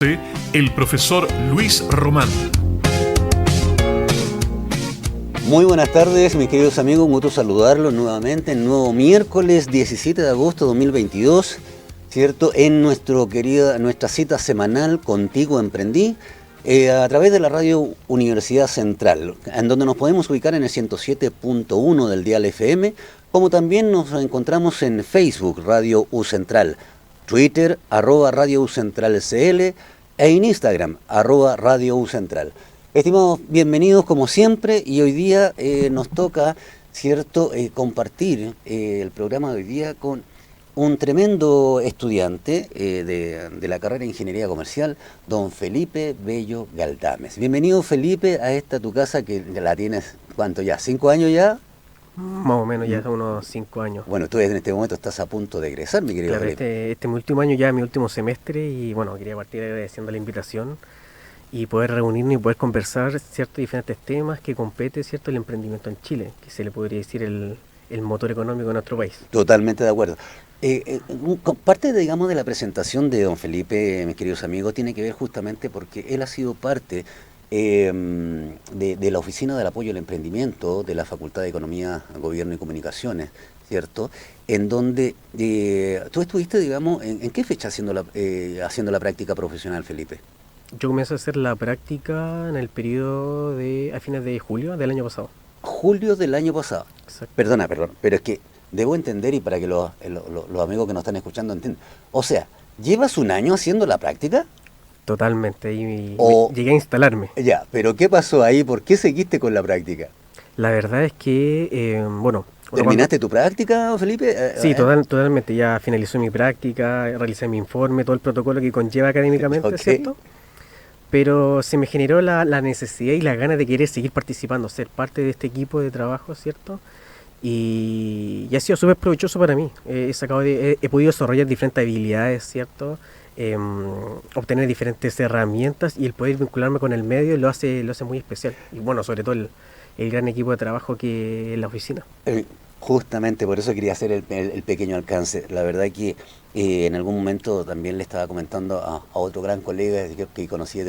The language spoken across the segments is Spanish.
El profesor Luis Román. Muy buenas tardes, mis queridos amigos, un gusto saludarlos nuevamente en nuevo miércoles 17 de agosto de 2022, ¿cierto? En nuestra cita semanal Contigo Emprendí, a través de la radio Universidad Central, en donde nos podemos ubicar en el 107.1 del dial FM, como también nos encontramos en Facebook, Radio U Central, Twitter, @Radio U Central CL, e en Instagram, @Radio U Central. Estimados, bienvenidos como siempre, y hoy día nos toca, ¿cierto?, compartir el programa de hoy día con un tremendo estudiante de la carrera de Ingeniería Comercial, don Felipe Bello Galdames. Bienvenido, Felipe, a esta tu casa que la tienes, ¿cuánto ya? ¿5 años ya? Más o menos, ya unos 5 años. Bueno, tú en este momento estás a punto de egresar, mi querido Claro, Felipe. este es mi último año, ya mi último semestre, y bueno, quería partir agradeciendo la invitación y poder reunirnos y poder conversar ciertos diferentes temas que compete, ¿cierto?, el emprendimiento en Chile, que se le podría decir el motor económico de nuestro país. Totalmente de acuerdo. Parte, digamos, de la presentación de don Felipe, mis queridos amigos, tiene que ver justamente porque él ha sido parte de la Oficina del Apoyo al Emprendimiento de la Facultad de Economía, Gobierno y Comunicaciones, ¿cierto? En donde tú estuviste, digamos, ¿en qué fecha haciendo la práctica profesional, Felipe? Yo comencé a hacer la práctica en el periodo a fines de julio del año pasado. Julio del año pasado. Exacto. Perdón, pero es que debo entender, y para que los amigos que nos están escuchando entiendan. O sea, ¿llevas un año haciendo la práctica? Totalmente, llegué a instalarme. Ya, pero ¿qué pasó ahí? ¿Por qué seguiste con la práctica? La verdad es que, bueno... ¿Terminaste tu práctica, Felipe? Sí, totalmente. Ya finalicé mi práctica, realicé mi informe, todo el protocolo que conlleva académicamente, Okay. ¿cierto? Pero se me generó la necesidad y la ganas de querer seguir participando, ser parte de este equipo de trabajo, ¿cierto? Y ha sido súper provechoso para mí. He podido desarrollar diferentes habilidades, ¿cierto? Obtener diferentes herramientas, y el poder vincularme con el medio lo hace muy especial. Y bueno, sobre todo el gran equipo de trabajo que es la oficina. Justamente por eso quería hacer el pequeño alcance. La verdad que en algún momento también le estaba comentando a otro gran colega que conocí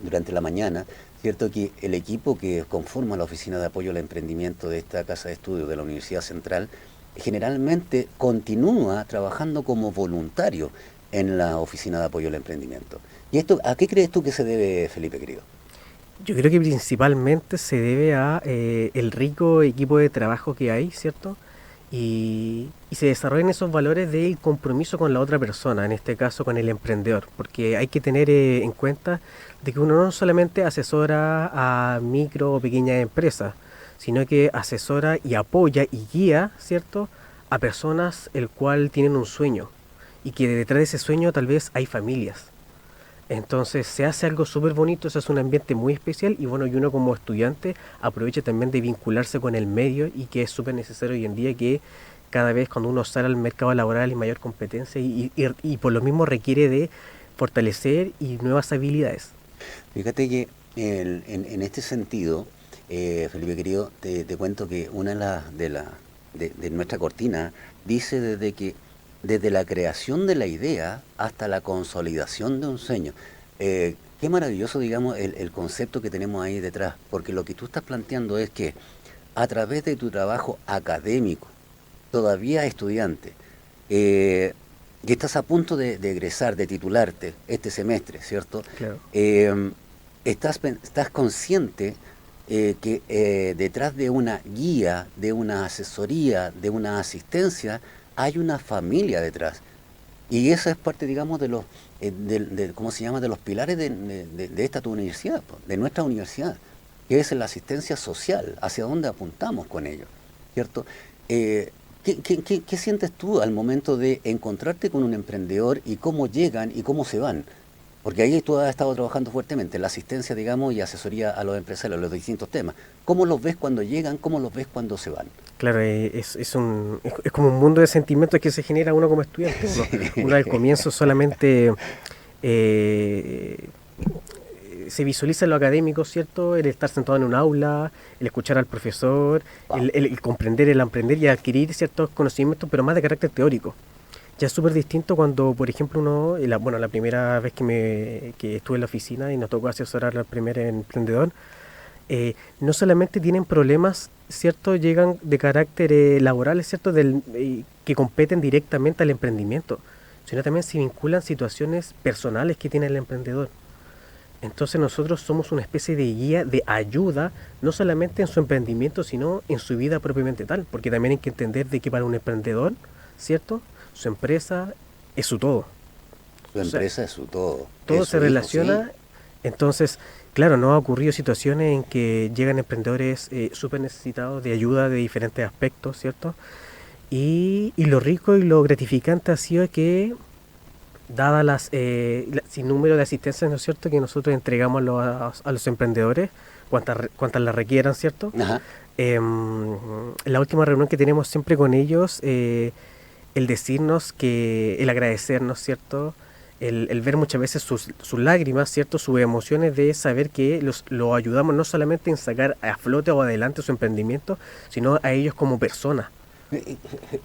durante la mañana, cierto, que el equipo que conforma la Oficina de Apoyo al Emprendimiento de esta Casa de Estudios de la Universidad Central generalmente continúa trabajando como voluntario en la Oficina de Apoyo al Emprendimiento. ¿Y esto a qué crees tú que se debe, Felipe, querido? Yo creo que principalmente se debe a el rico equipo de trabajo que hay, ¿cierto? Y se desarrollan esos valores del compromiso con la otra persona, en este caso con el emprendedor, porque hay que tener en cuenta de que uno no solamente asesora a micro o pequeñas empresas, sino que asesora y apoya y guía, ¿cierto?, a personas el cual tienen un sueño, y que detrás de ese sueño tal vez hay familias. Entonces se hace algo súper bonito, eso es un ambiente muy especial, y bueno, y uno como estudiante aprovecha también de vincularse con el medio, y que es súper necesario hoy en día, que cada vez cuando uno sale al mercado laboral hay mayor competencia, y por lo mismo requiere de fortalecer y nuevas habilidades. Fíjate que en este sentido, Felipe querido, te cuento que una de nuestra cortina dice desde la creación de la idea hasta la consolidación de un sueño. Qué maravilloso, digamos, el concepto que tenemos ahí detrás, porque lo que tú estás planteando es que a través de tu trabajo académico, todavía estudiante, que estás a punto de egresar, de titularte este semestre, ¿cierto? Claro. Estás consciente que detrás de una guía, de una asesoría, de una asistencia, hay una familia detrás. Y esa es parte, digamos, ¿cómo se llama?, de los pilares de esta tu universidad, de nuestra universidad, que es la asistencia social, hacia dónde apuntamos con ello, ¿cierto? ¿Qué sientes tú al momento de encontrarte con un emprendedor, y cómo llegan y cómo se van? Porque ahí tú has estado trabajando fuertemente, la asistencia, digamos, y asesoría a los empresarios, los distintos temas. ¿Cómo los ves cuando llegan? ¿Cómo los ves cuando se van? Claro, es como un mundo de sentimientos que se genera uno como estudiante. Uno al comienzo solamente se visualiza en lo académico, ¿cierto? El estar sentado en un aula, el escuchar al profesor, el comprender, el aprender y adquirir ciertos conocimientos, pero más de carácter teórico. Ya es súper distinto cuando, por ejemplo, la primera vez que estuve en la oficina y nos tocó asesorar al primer emprendedor, no solamente tienen problemas, ¿cierto? Llegan de carácter laborales, ¿cierto? Que competen directamente al emprendimiento, sino también se vinculan situaciones personales que tiene el emprendedor. Entonces nosotros somos una especie de guía, de ayuda, no solamente en su emprendimiento, sino en su vida propiamente tal, porque también hay que entender de que para un emprendedor, ¿cierto? Su empresa es su todo. Su O sea, empresa es su todo. todo Es se su hijo, sí. relaciona. Entonces, claro, nos ha ocurrido situaciones en que llegan emprendedores súper necesitados de ayuda de diferentes aspectos, ¿cierto? Y lo rico y lo gratificante ha sido que, dada sin número de asistencias, ¿no es cierto?, que nosotros entregamos a los emprendedores, cuantas las requieran, ¿cierto? Ajá. La última reunión que tenemos siempre con ellos, el decirnos el agradecernos, ¿cierto? El ver muchas veces sus lágrimas, ¿cierto? Sus emociones de saber que lo ayudamos no solamente en sacar a flote o adelante su emprendimiento, sino a ellos como personas.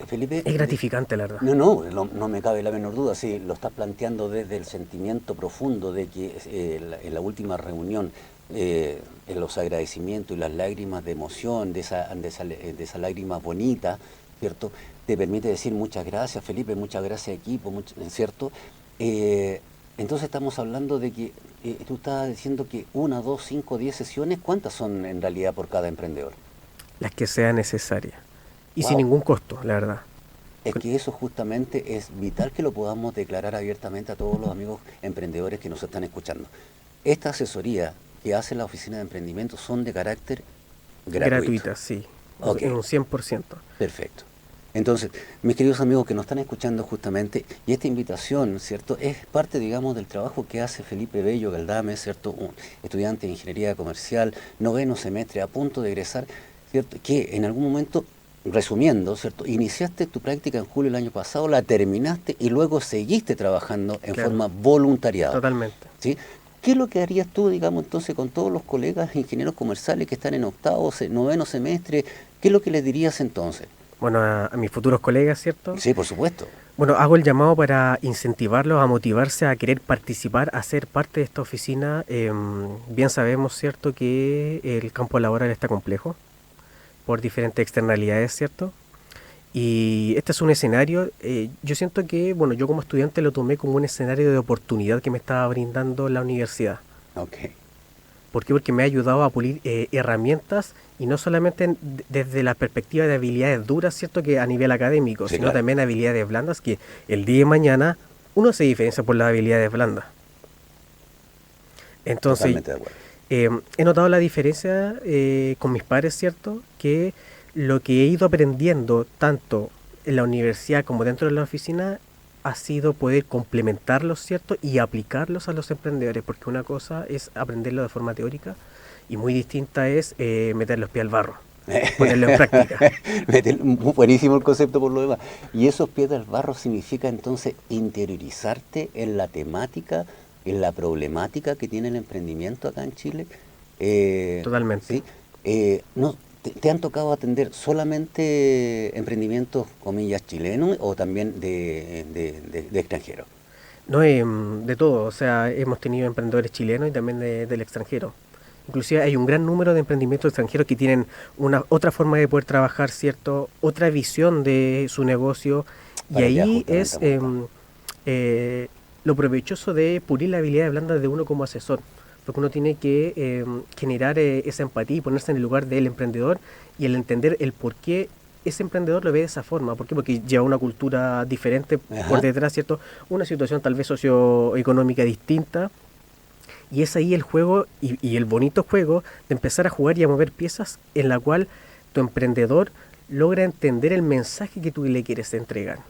Felipe, Es gratificante, la verdad. no me cabe la menor duda, sí, lo estás planteando desde el sentimiento profundo de que en la última reunión, en los agradecimientos y las lágrimas de emoción, de esa lágrima bonita, ¿cierto? Te permite decir muchas gracias, Felipe, muchas gracias, equipo, ¿cierto? Entonces estamos hablando de que tú estabas diciendo que 1, 2, 5, 10 sesiones, ¿cuántas son en realidad por cada emprendedor? Las que sean necesarias. Y sin Wow. ningún costo, la verdad. Es que eso justamente es vital que lo podamos declarar abiertamente a todos los amigos emprendedores que nos están escuchando. Esta asesoría que hace la Oficina de Emprendimiento son de carácter gratuito. Gratuitas, sí. Ok, En un 100%. perfecto. Entonces, mis queridos amigos que nos están escuchando justamente, y esta invitación, ¿cierto? Es parte, digamos, del trabajo que hace Felipe Bello Galdame, ¿cierto? Un estudiante de Ingeniería Comercial, 9º semestre, a punto de egresar, ¿cierto? Que en algún momento, resumiendo, ¿cierto? Iniciaste tu práctica en julio del año pasado, la terminaste y luego seguiste trabajando en Claro. forma voluntariada, Totalmente. ¿sí? ¿Qué es lo que harías tú, digamos, entonces con todos los colegas ingenieros comerciales que están en 9º semestre? ¿Qué es lo que les dirías entonces? Bueno, a mis futuros colegas, ¿cierto? Sí, por supuesto. Bueno, hago el llamado para incentivarlos a motivarse a querer participar, a ser parte de esta oficina. Bien sabemos, ¿cierto?, que el campo laboral está complejo por diferentes externalidades, ¿cierto? Y este es un escenario, yo siento que, bueno, yo como estudiante lo tomé como un escenario de oportunidad que me estaba brindando la universidad. Ok. ¿Por qué? Porque me ha ayudado a pulir herramientas y no solamente desde la perspectiva de habilidades duras, ¿cierto?, que a nivel académico, Sí, sino claro. también habilidades blandas que el día de mañana uno se diferencia por las habilidades blandas. Entonces, Totalmente de acuerdo. he notado la diferencia con mis pares, ¿cierto? Que lo que he ido aprendiendo tanto en la universidad como dentro de la oficina ha sido poder complementarlos, ¿cierto? Y aplicarlos a los emprendedores, porque una cosa es aprenderlo de forma teórica y muy distinta es meter los pies al barro, ponerlo en práctica. Buenísimo el concepto por lo demás. Y esos pies del barro significa entonces interiorizarte en la temática, en la problemática que tiene el emprendimiento acá en Chile. Totalmente. ¿Sí? No, ¿te han tocado atender solamente emprendimientos, comillas, chilenos o también de extranjeros? No, de todo, o sea, hemos tenido emprendedores chilenos y también del extranjero. Inclusive hay un gran número de emprendimientos extranjeros que tienen otra forma de poder trabajar, ¿cierto? Otra visión de su negocio. Y Para allá ahí justamente es apuntaba. lo provechoso de pulir la habilidad blanda de uno como asesor. Porque uno tiene que generar esa empatía y ponerse en el lugar del emprendedor y el entender el por qué ese emprendedor lo ve de esa forma. ¿Por qué? Porque lleva una cultura diferente Ajá. por detrás, ¿cierto? Una situación tal vez socioeconómica distinta. Y es ahí el juego y el bonito juego de empezar a jugar y a mover piezas en la cual tu emprendedor logra entender el mensaje que tú le quieres entregar.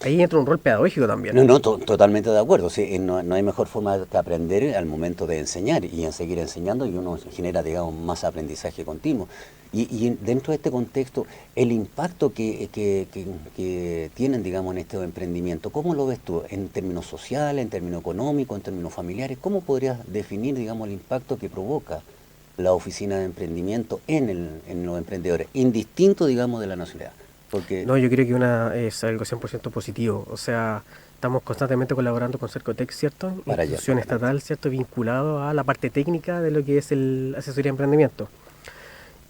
Ahí entra un rol pedagógico también. No, totalmente de acuerdo. Sí, no hay mejor forma de aprender al momento de enseñar y en seguir enseñando y uno genera, digamos, más aprendizaje continuo. Y dentro de este contexto, el impacto que tienen, digamos, en este emprendimiento, ¿cómo lo ves tú? ¿En términos sociales, en términos económicos, en términos familiares? ¿Cómo podrías definir, digamos, el impacto que provoca la oficina de emprendimiento en los emprendedores, indistinto, digamos, de la nacionalidad? Porque No, yo creo que es algo 100% positivo. O sea, estamos constantemente colaborando con Cercotec, ¿cierto? para allá, Institución estatal, ¿cierto? Vinculado a la parte técnica de lo que es el asesoría de emprendimiento.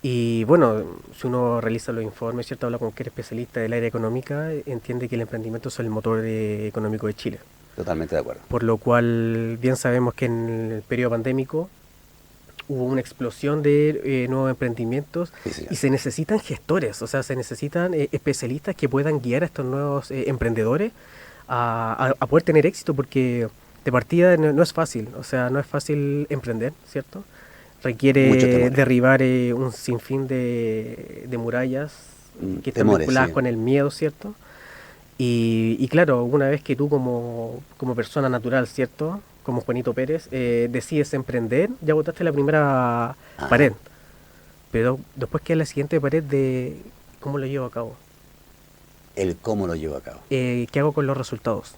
Y bueno, si uno realiza los informes, ¿cierto? Habla con cualquier especialista del área económica, entiende que el emprendimiento es el motor económico de Chile. totalmente de acuerdo. Por lo cual, bien sabemos que en el periodo pandémico hubo una explosión de nuevos emprendimientos Sí, señor. y se necesitan gestores, o sea, se necesitan especialistas que puedan guiar a estos nuevos emprendedores a poder tener éxito, porque de partida no es fácil, o sea, no es fácil emprender, ¿cierto? Muchos Requiere temores. derribar un sinfín de murallas que están Temores, vinculadas sí. con el miedo, ¿cierto? Y claro, una vez que tú como persona natural, ¿cierto? Como Juanito Pérez, decides emprender, ya botaste la primera Ajá. pared. Pero después queda la siguiente pared de cómo lo llevo a cabo. El cómo lo llevo a cabo. ¿Qué hago con los resultados?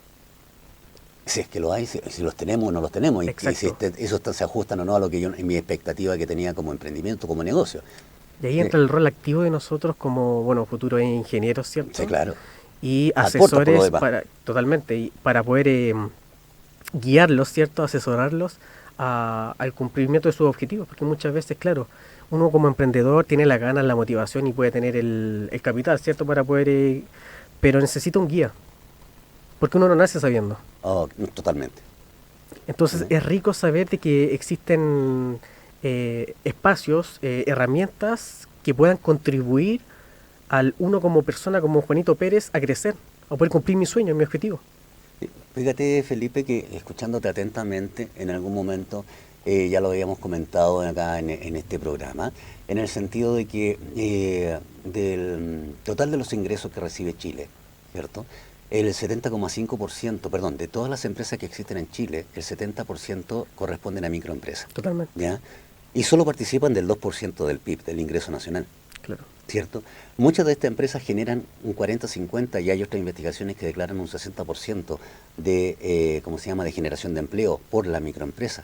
Si es que lo hay, si los tenemos o no los tenemos, y si Exacto. esos se ajustan o no a lo que yo, en mi expectativa que tenía como emprendimiento, como negocio. Y ahí entra el rol activo de nosotros como, bueno, futuros ingenieros, ¿cierto? Sí, claro. Y Aporta por lo asesores demás. totalmente, y para poder guiarlos, ¿cierto? Asesorarlos al cumplimiento de sus objetivos, porque muchas veces, claro, uno como emprendedor tiene la gana, la motivación y puede tener el capital, ¿cierto? Para poder, pero necesita un guía, porque uno no nace sabiendo. Oh, totalmente. Entonces es rico saber de que existen espacios, herramientas que puedan contribuir al uno como persona, como Juanito Pérez, a crecer, a poder cumplir mi sueño, mi objetivo. Fíjate, Felipe, que escuchándote atentamente, en algún momento, ya lo habíamos comentado acá en este programa, en el sentido de que del total de los ingresos que recibe Chile, ¿cierto? El 70,5%, perdón, de todas las empresas que existen en Chile, el 70% corresponden a microempresas, Totalmente, ¿ya? Y solo participan del 2% del PIB, del ingreso nacional. claro. ¿Cierto? Muchas de estas empresas generan un 40-50 y hay otras investigaciones que declaran un 60% de, ¿cómo se llama?, de generación de empleo por la microempresa.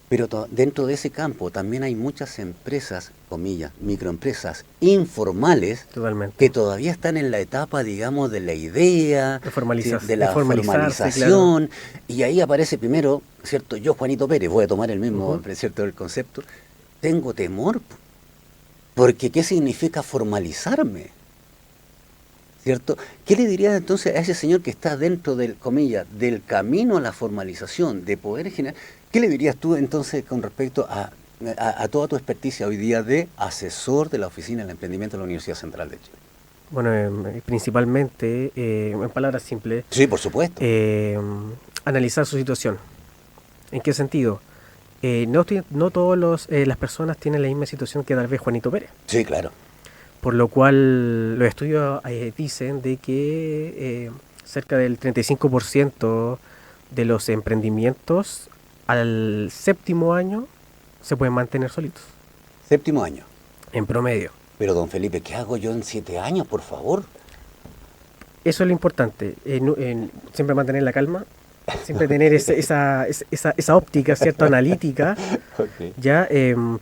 Pero dentro de ese campo también hay muchas empresas, comillas, microempresas informales Totalmente. que todavía están en la etapa, digamos, de la idea, De formalizar- ¿sí?, de la de formalizarse, formalización, y ahí aparece primero, ¿cierto? Yo, Juanito Pérez, voy a tomar el mismo, ¿cierto?, el concepto, tengo temor, porque ¿qué significa formalizarme? ¿Cierto? ¿Qué le dirías entonces a ese señor que está dentro del, comillas, del camino a la formalización, de poder generar? ¿Qué le dirías tú entonces con respecto a toda tu experticia hoy día de asesor de la Oficina del Emprendimiento de la Universidad Central de Chile? Bueno, principalmente, en palabras simples, Sí, por supuesto. analizar su situación. ¿En qué sentido? No todas las personas tienen la misma situación que tal vez Juanito Pérez. Sí, claro. Por lo cual los estudios dicen de que cerca del 35% de los emprendimientos al séptimo año se pueden mantener solitos, Séptimo año. en promedio. Pero don Felipe, ¿qué hago yo en 7 años, por favor? Eso es lo importante, siempre mantener la calma, siempre tener esa óptica, ¿cierto? Analítica. ¿Ya?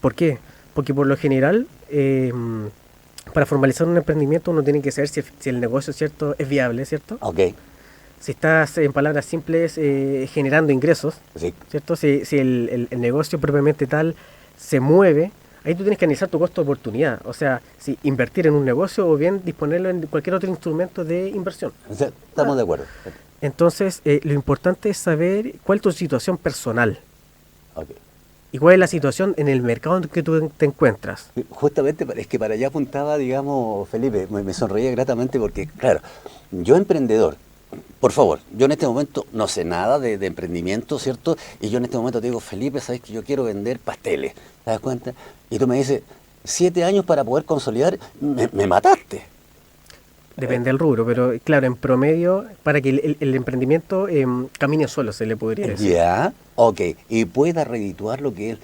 ¿Por qué? Porque por lo general, para formalizar un emprendimiento uno tiene que saber si el negocio, ¿cierto?, es viable, ¿cierto? Ok, Si estás, en palabras simples, generando ingresos, sí. ¿cierto? Si el negocio propiamente tal se mueve, ahí tú tienes que analizar tu costo de oportunidad. O sea, si invertir en un negocio o bien disponerlo en cualquier otro instrumento de inversión. O sea, estamos de acuerdo. Entonces, lo importante es saber cuál es tu situación personal Ok. y cuál es la situación en el mercado en que tú te encuentras. Justamente es que para allá apuntaba, digamos, Felipe, me sonreía gratamente porque, claro, yo emprendedor, por favor, yo en este momento no sé nada de emprendimiento, ¿cierto? Y yo en este momento te digo, Felipe, ¿sabes que yo quiero vender pasteles? ¿Te das cuenta? Y tú me dices, 7 años para poder consolidar, me mataste. Depende del rubro, pero claro, en promedio, para que el emprendimiento camine solo, se le podría decir. Ya, ok, y pueda redituar lo que él...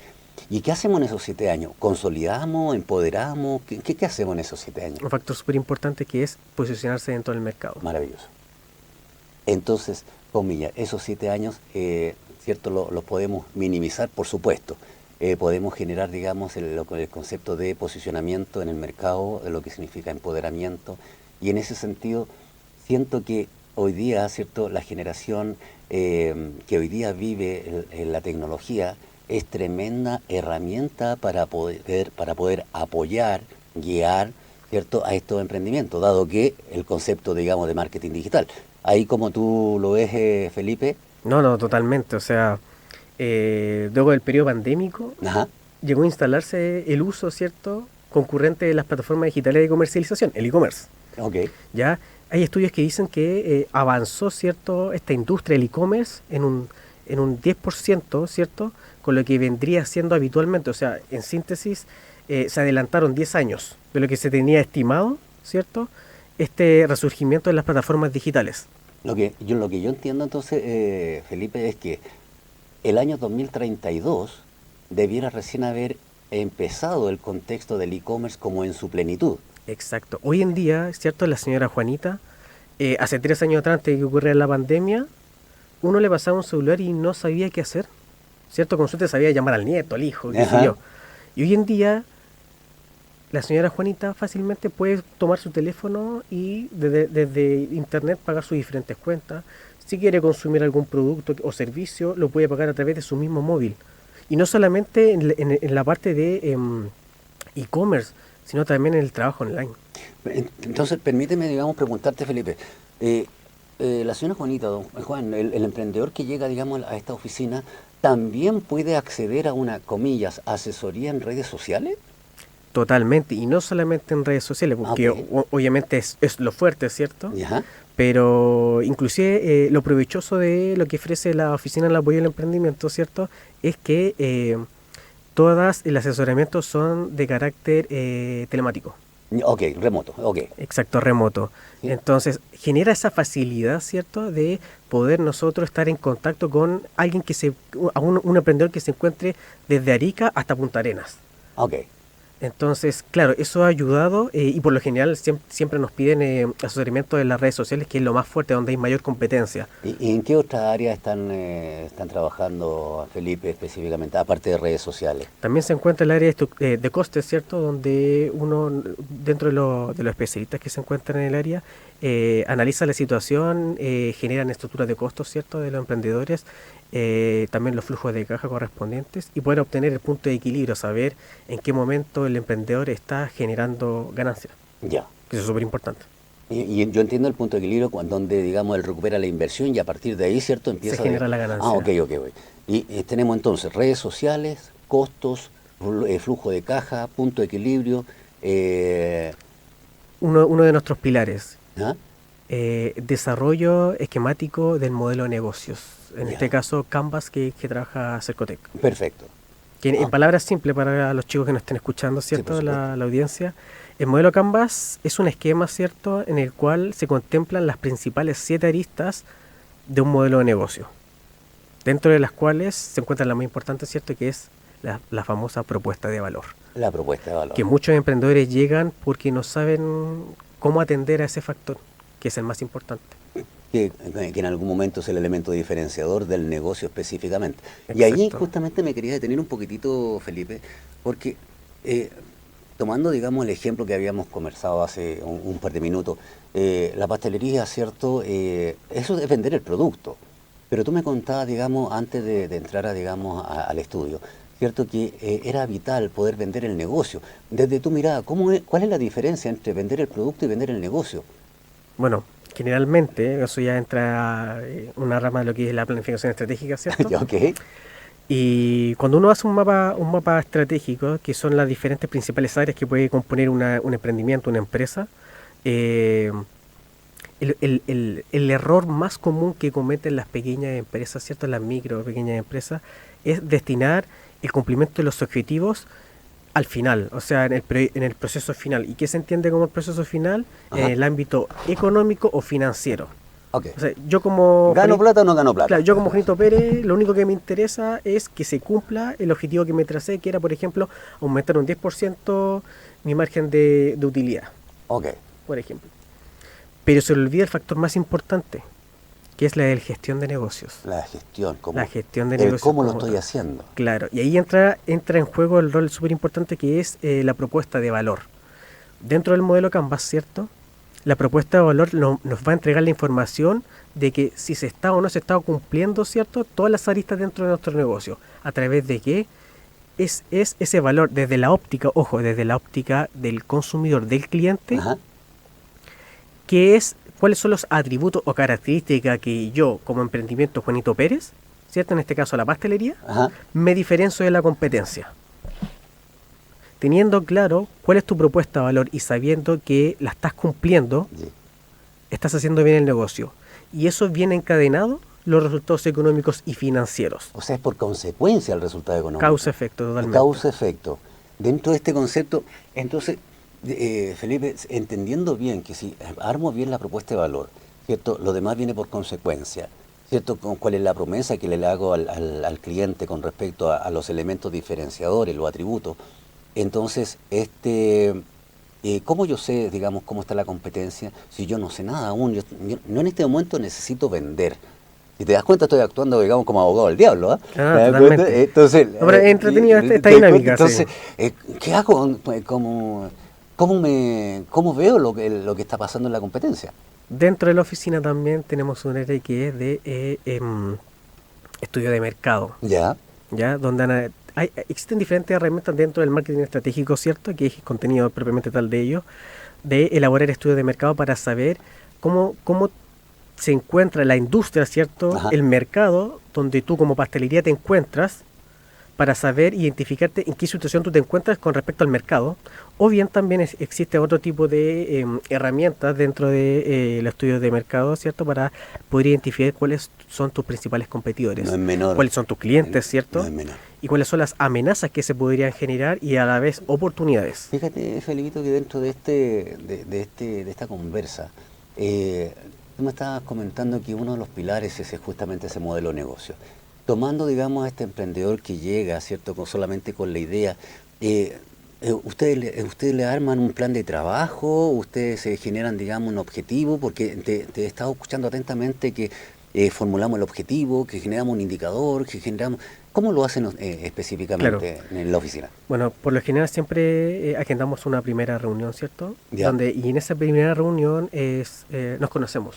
¿Y qué hacemos en esos 7 años? ¿Consolidamos, empoderamos? ¿Qué hacemos en esos 7 años? Un factor súper importante que es posicionarse dentro del mercado. Maravilloso. Entonces, comillas, esos 7 años, ¿cierto? Los podemos minimizar, por supuesto. Podemos generar, digamos, el concepto de posicionamiento en el mercado, de lo que significa empoderamiento, Y en ese sentido, siento que hoy día, ¿cierto? La generación que hoy día vive en la tecnología es tremenda herramienta para poder apoyar, guiar, ¿cierto? A estos emprendimientos, dado que el concepto, digamos, de marketing digital. Ahí como tú lo ves, Felipe. No, no, totalmente. O sea, luego del periodo pandémico, Ajá, llegó a instalarse el uso, ¿cierto?, concurrente de las plataformas digitales de comercialización, el e-commerce. ok, Ya hay estudios que dicen que avanzó, ¿cierto?, esta industria del e-commerce en un 10%, ¿cierto?, con lo que vendría siendo habitualmente. O sea, en síntesis, se adelantaron 10 años de lo que se tenía estimado, ¿cierto?, este resurgimiento de las plataformas digitales. lo que yo entiendo entonces, Felipe, es que el año 2032 debiera recién haber empezado el contexto del e-commerce como en su plenitud. Exacto. Hoy en día, ¿cierto?, la señora Juanita, hace 3 años atrás, antes de que ocurriera la pandemia, uno le pasaba un celular y no sabía qué hacer, ¿cierto? Con suerte sabía llamar al nieto, al hijo, qué sé Ajá. yo. Y hoy en día, la señora Juanita fácilmente puede tomar su teléfono y desde internet pagar sus diferentes cuentas. Si quiere consumir algún producto o servicio, lo puede pagar a través de su mismo móvil. Y no solamente en la parte de e-commerce, sino también en el trabajo online. Entonces, permíteme, digamos, preguntarte, Felipe. eh, la señora Juanita, don Juan, el emprendedor que llega, digamos, a esta oficina, ¿también puede acceder a una, comillas, asesoría en redes sociales? Totalmente, y no solamente en redes sociales, Ah, porque ok. obviamente es lo fuerte, ¿cierto? Ya, Pero inclusive lo provechoso de lo que ofrece la Oficina del Apoyo al Emprendimiento, ¿cierto? Es que todas el asesoramiento son de carácter telemático, ok, remoto, ok. exacto, remoto. Sí, Entonces genera esa facilidad, ¿cierto? De poder nosotros estar en contacto con alguien un emprendedor que se encuentre desde Arica hasta Punta Arenas. ok. Entonces, claro, eso ha ayudado y por lo general siempre nos piden asesoramiento en las redes sociales, que es lo más fuerte, donde hay mayor competencia. ¿Y en qué otras áreas están trabajando, Felipe, específicamente, aparte de redes sociales? También se encuentra el área de costes, ¿cierto? Donde uno, dentro de los especialistas que se encuentran en el área, analiza la situación, generan estructuras de costos, ¿cierto?, de los emprendedores, también los flujos de caja correspondientes y poder obtener el punto de equilibrio, saber en qué momento el emprendedor está generando ganancias, Ya. que eso es súper importante. Y yo entiendo el punto de equilibrio donde, digamos, él recupera la inversión y a partir de ahí, ¿cierto? Se Empieza genera la Ah, ok, ganancia. ok, ok. Y tenemos entonces redes sociales, costos, flujo de caja, punto de equilibrio. eh, Uno de nuestros pilares, ¿Ah? desarrollo esquemático del modelo de negocios. En Ya, este caso, Canvas, que trabaja Cercotec. perfecto. Que en Ah, palabras simples para los chicos que nos estén escuchando, sí, por ¿cierto? supuesto. La audiencia. El modelo Canvas es un esquema, ¿cierto?, en el cual se contemplan las principales 7 aristas de un modelo de negocio, dentro de las cuales se encuentra la más importante, ¿cierto?, que es la famosa propuesta de valor. La propuesta de valor. Que muchos emprendedores llegan porque no saben cómo atender a ese factor, que es el más importante. Que en algún momento es el elemento diferenciador del negocio específicamente. Y ahí Exacto. justamente me quería detener un poquitito, Felipe, porque eh, tomando, digamos, el ejemplo que habíamos conversado hace un par de minutos, la pastelería, ¿cierto? Eso es vender el producto. Pero tú me contabas, digamos, antes de entrar digamos, al estudio, ¿cierto? Que era vital poder vender el negocio. Desde tu mirada, ¿cuál es la diferencia entre vender el producto y vender el negocio? Bueno, generalmente, eso ya entra una rama de lo que es la planificación estratégica, ¿cierto? ¿Ya? Ok, Y cuando uno hace un mapa estratégico, que son las diferentes principales áreas que puede componer un emprendimiento, una empresa, eh, el error más común que cometen las pequeñas empresas, ¿cierto? Las micro, pequeñas empresas, es destinar el cumplimiento de los objetivos al final, o sea, en el proceso final. ¿Y qué se entiende como el proceso final? En ajá, el ámbito económico o financiero. ok. O sea, yo como ¿Gano plata o no gano plata? Claro, yo como Juanito Pérez, lo único que me interesa es que se cumpla el objetivo que me tracé, que era, por ejemplo, aumentar un 10% mi margen de utilidad, Ok, por ejemplo. Pero se le olvida el factor más importante, que es la de gestión de negocios. la gestión, La gestión de el negocios cómo lo como estoy tal. haciendo. Claro, y ahí entra en juego el rol súper importante que es la propuesta de valor. Dentro del modelo Canvas, ¿cierto? La propuesta de valor nos va a entregar la información de que si se está o no se está cumpliendo, ¿cierto? Todas las aristas dentro de nuestro negocio. ¿A través de qué? Es ese valor desde la óptica, ojo, desde la óptica del consumidor, del cliente, Ajá. cuáles son los atributos o características que yo, como emprendimiento Juanito Pérez, ¿cierto? En este caso la pastelería, Ajá. me diferencio de la competencia. Teniendo claro cuál es tu propuesta de valor y sabiendo que la estás cumpliendo, Sí. estás haciendo bien el negocio. Y eso viene encadenado los resultados económicos y financieros. O sea, es por consecuencia el resultado económico. Causa-efecto, totalmente. Causa-efecto. Dentro de este concepto, entonces, Felipe, entendiendo bien que si armo bien la propuesta de valor, ¿cierto? Lo demás viene por consecuencia, ¿cierto? ¿Cuál es la promesa que le hago al cliente con respecto a los elementos diferenciadores, los atributos? Entonces, ¿cómo yo sé, digamos, cómo está la competencia si yo no sé nada aún? Yo en este momento necesito vender. Si te das cuenta, estoy actuando, digamos, como abogado del diablo, ¿ah? Ah, ¿Te das totalmente. cuenta? Entonces, No, pero es entretenido esta ¿te das dinámica, cuenta? sí. Entonces, ¿qué hago? ¿Cómo veo lo que está pasando en la competencia? Dentro de la oficina también tenemos un área que es de estudio de mercado, Ya, ¿ya? Donde existen diferentes herramientas dentro del marketing estratégico, ¿cierto? Que es el contenido propiamente tal de ello, de elaborar estudios de mercado para saber cómo se encuentra la industria, ¿cierto? Ajá. El mercado donde tú como pastelería te encuentras para saber identificarte en qué situación tú te encuentras con respecto al mercado. O bien también existe otro tipo de herramientas dentro de los estudios de mercado, ¿cierto? Para poder identificar cuáles son tus principales competidores. no es menor. Cuáles son tus clientes, ¿cierto? No es menor. Y cuáles son las amenazas que se podrían generar y a la vez oportunidades. Fíjate, Felipito, que dentro de esta conversa, tú me estabas comentando que uno de los pilares es justamente ese modelo de negocio. Tomando, digamos, a este emprendedor que llega, ¿cierto?, solamente con la idea, ¿ustedes le arman un plan de trabajo? ¿Ustedes se generan, digamos, un objetivo? Porque te he estado escuchando atentamente que formulamos el objetivo, que generamos un indicador, que generamos... ¿Cómo lo hacen específicamente en la oficina? Bueno, por lo general siempre agendamos una primera reunión, ¿cierto? Ya. Y en esa primera reunión nos conocemos.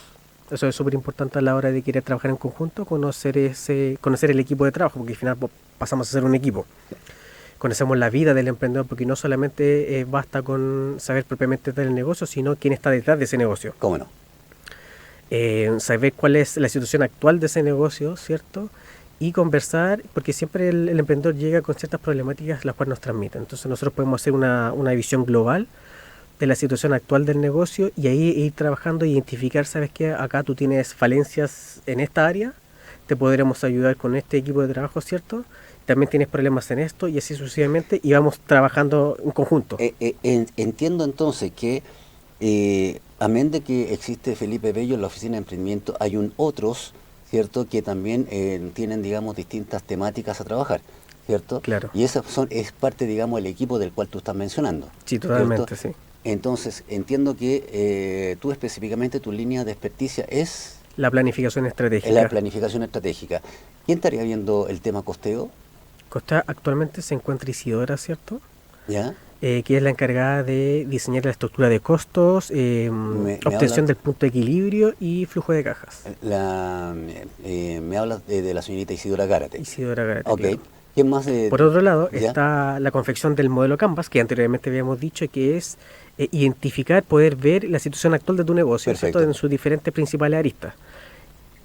Eso es súper importante a la hora de querer trabajar en conjunto, conocer el equipo de trabajo, porque al final pasamos a ser un equipo. Conocemos la vida del emprendedor, porque no solamente basta con saber propiamente del negocio, sino quién está detrás de ese negocio. ¿Cómo no? Saber cuál es la situación actual de ese negocio, ¿cierto? Y conversar, porque siempre el emprendedor llega con ciertas problemáticas las cuales nos transmiten. Entonces nosotros podemos hacer una visión global de la situación actual del negocio y ahí ir trabajando e identificar, ¿sabes qué? Acá tú tienes falencias en esta área, te podremos ayudar con este equipo de trabajo, ¿cierto? También tienes problemas en esto y así sucesivamente y vamos trabajando en conjunto. Entiendo entonces que, amén de que existe Felipe Bello en la oficina de emprendimiento, hay otros, ¿cierto?, que también tienen, digamos, distintas temáticas a trabajar, ¿cierto? Claro. Y es parte, digamos, del equipo del cual tú estás mencionando. Sí, totalmente, ¿cierto? sí. Entonces, entiendo que tú específicamente tu línea de experticia es La planificación estratégica. la planificación estratégica. ¿Quién estaría viendo el tema costeo? Actualmente se encuentra Isidora, ¿cierto? ¿Ya? Que es la encargada de diseñar la estructura de costos, obtención del punto de equilibrio y flujo de cajas. Me hablas de la señorita Isidora Gárate. Isidora Garate, Ok. claro. ¿Quién más? Por otro lado, ¿ya? está la confección del modelo Canvas, que anteriormente habíamos dicho que es identificar, poder ver la situación actual de tu negocio, Perfecto. ¿cierto? En sus diferentes principales aristas.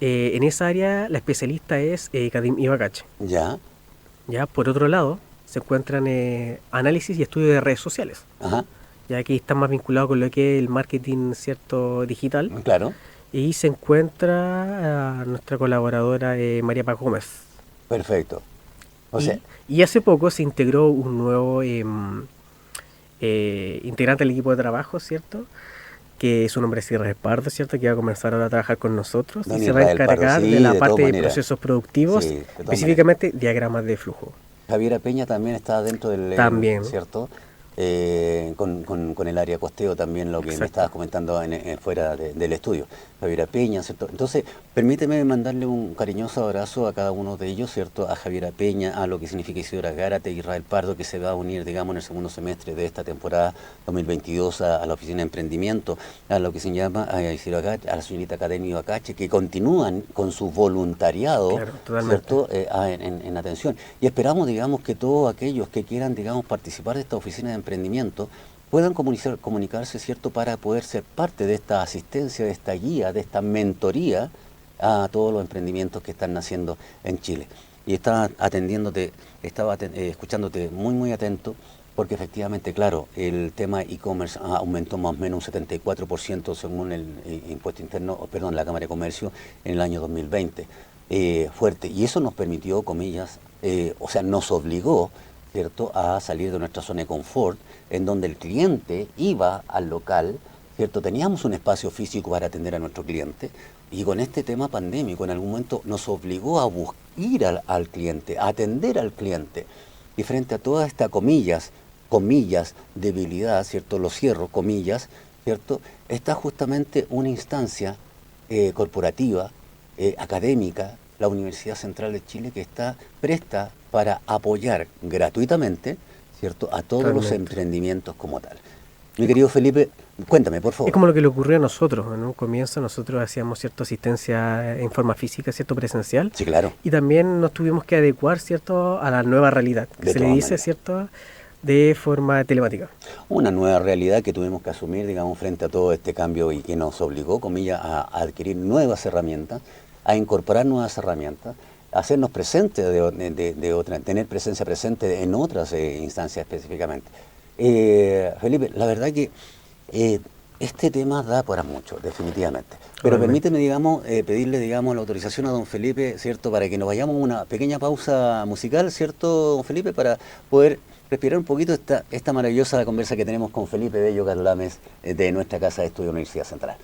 En esa área, la especialista es Kadim Ibacache. ¿Ya? ¿Ya? Por otro lado, se encuentran análisis y estudio de redes sociales, Ajá. ya que está más vinculado con lo que es el marketing, ¿cierto?, digital. Claro. Y se encuentra nuestra colaboradora María Paz Gómez. Perfecto. O sea, Y hace poco se integró un nuevo integrante del equipo de trabajo, ¿cierto? Que su nombre es Israel Pardo, ¿cierto? Que va a comenzar ahora a trabajar con nosotros Don y se va a Israel Pardo, encargar sí, de la de parte todas de maneras. procesos productivos, Sí, de todas específicamente diagramas de flujo. Javiera Peña también está dentro del... También. ¿cierto? con el área costeo también, lo que Exacto. me estabas comentando fuera del estudio, Javiera Peña, ¿cierto? Entonces, permíteme mandarle un cariñoso abrazo a cada uno de ellos, ¿cierto? A Javiera Peña, a lo que significa Isidora Gárate, Israel Pardo, que se va a unir, digamos, en el segundo semestre de esta temporada 2022 a la Oficina de Emprendimiento, a lo que se llama a Isidora Gárate, a la señorita Academia Acache, que continúan con su voluntariado, Claro, totalmente. ¿cierto? En atención. Y esperamos, digamos, que todos aquellos que quieran, digamos, participar de esta Oficina de Emprendimiento puedan comunicarse, ¿cierto?, para poder ser parte de esta asistencia, de esta guía, de esta mentoría a todos los emprendimientos que están naciendo en Chile. Y estaba escuchándote muy, muy atento, porque efectivamente, claro, el tema e-commerce aumentó más o menos un 74% según el impuesto interno, perdón, la Cámara de Comercio en el año 2020. Fuerte. Y eso nos permitió, comillas, o sea, nos obligó, ¿cierto?, a salir de nuestra zona de confort, en donde el cliente iba al local, ¿cierto? Teníamos un espacio físico para atender a nuestro cliente, y con este tema pandémico en algún momento nos obligó a ir al cliente, a atender al cliente. Y frente a toda esta comillas, debilidad, ¿cierto? Lo cierro, comillas, ¿cierto? Está justamente una instancia corporativa, académica, la Universidad Central de Chile, que está presta para apoyar gratuitamente, ¿cierto?, a todos los Totalmente. emprendimientos como tal. Mi querido Felipe, cuéntame, por Es favor. como lo que le ocurrió a nosotros. En un comienzo nosotros hacíamos cierta asistencia en forma física, cierto, presencial, Sí, claro, y también nos tuvimos que adecuar, cierto, a la nueva realidad, que de se le todas dice, maneras. cierto, de forma telemática. Una nueva realidad que tuvimos que asumir, digamos, frente a todo este cambio y que nos obligó, comillas, a adquirir nuevas herramientas, a incorporar nuevas herramientas, a hacernos presentes tener presencia presente en otras instancias específicamente. Felipe, la verdad que este tema da para mucho, definitivamente. Pero Totalmente. permíteme, digamos, pedirle, digamos, la autorización a don Felipe, ¿cierto?, para que nos vayamos a una pequeña pausa musical, ¿cierto, don Felipe?, para poder respirar un poquito esta maravillosa conversa que tenemos con Felipe Bello Caldames de nuestra Casa de Estudio Universidad Central.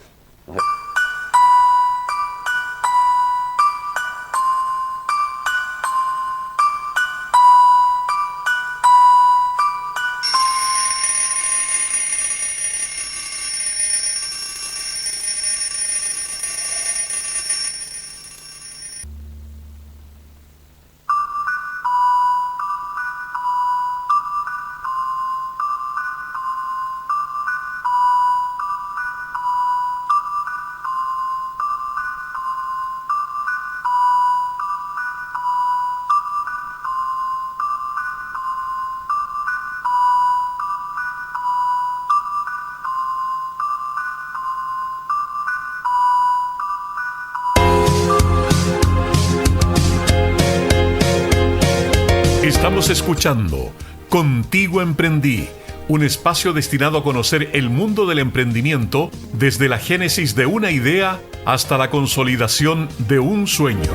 Estamos escuchando Contigo Emprendí, un espacio destinado a conocer el mundo del emprendimiento desde la génesis de una idea hasta la consolidación de un sueño.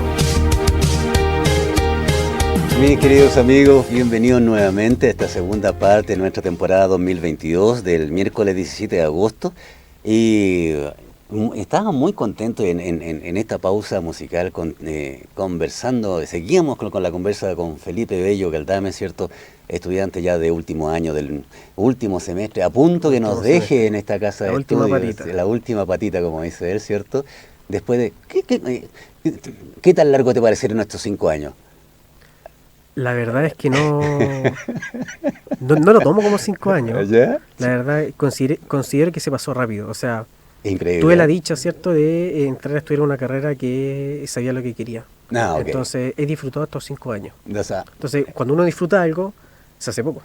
Mis queridos amigos, bienvenidos nuevamente a esta segunda parte de nuestra temporada 2022 del miércoles 17 de agosto. Y estábamos muy contentos en esta pausa musical conversando, seguíamos con la conversa con Felipe Bello Caldames, ¿cierto? Estudiante ya de último año, del último semestre, a punto que nos Último deje semestre. en esta casa La de última estudios, patita. la última patita, como dice él, ¿cierto? Después de... ¿Qué tan largo te parecieron nuestros 5 años? La verdad es que no lo tomo como 5 años. ¿Ya? La verdad, considero que se pasó rápido. O sea, Increíble. tuve la dicha, ¿cierto?, de entrar a estudiar una carrera que sabía lo que quería. Ah, ok. Entonces, he disfrutado estos 5 años. O sea, Entonces, cuando uno disfruta algo, se hace poco.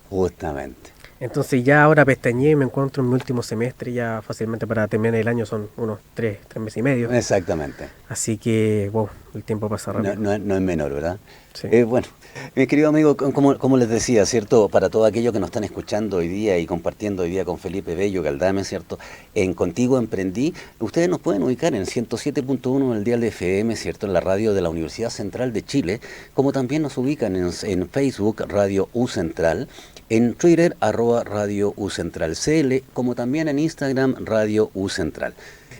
justamente. Entonces, ya ahora pestañeé y me encuentro en mi último semestre. Ya fácilmente para terminar el año son unos 3 meses y medio. Exactamente. Así que, wow, el tiempo pasa rápido. No es menor, ¿verdad? Sí. Bueno, mi querido amigo, como les decía, ¿cierto? Para todos aquellos que nos están escuchando hoy día y compartiendo hoy día con Felipe Bello Caldames, ¿cierto? En Contigo Emprendí, ustedes nos pueden ubicar en 107.1 en el dial de FM, ¿cierto? En la radio de la Universidad Central de Chile, como también nos ubican en Facebook, Radio U Central, en Twitter, @Radio U Central CL, como también en Instagram, Radio U Central.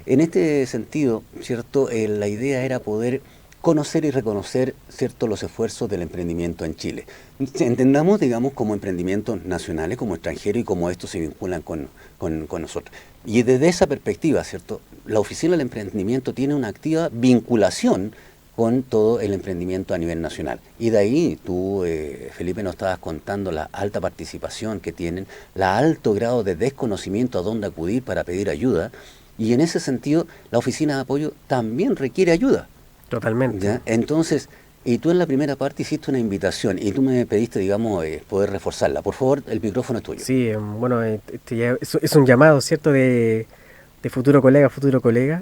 En este sentido, ¿cierto? La idea era poder conocer y reconocer, ¿cierto?, los esfuerzos del emprendimiento en Chile. Entendamos, digamos, como emprendimientos nacionales, como extranjeros y cómo estos se vinculan con nosotros. Y desde esa perspectiva, ¿cierto?, la Oficina del Emprendimiento tiene una activa vinculación con todo el emprendimiento a nivel nacional. Y de ahí tú, Felipe, nos estabas contando la alta participación que tienen, la alto grado de desconocimiento a dónde acudir para pedir ayuda, y en ese sentido la Oficina de Apoyo también requiere ayuda. Totalmente. ¿Ya? Entonces, y tú en la primera parte hiciste una invitación y tú me pediste, digamos, poder reforzarla. Por favor, el micrófono es tuyo. Sí, bueno, es un llamado, ¿cierto?, de futuro colega,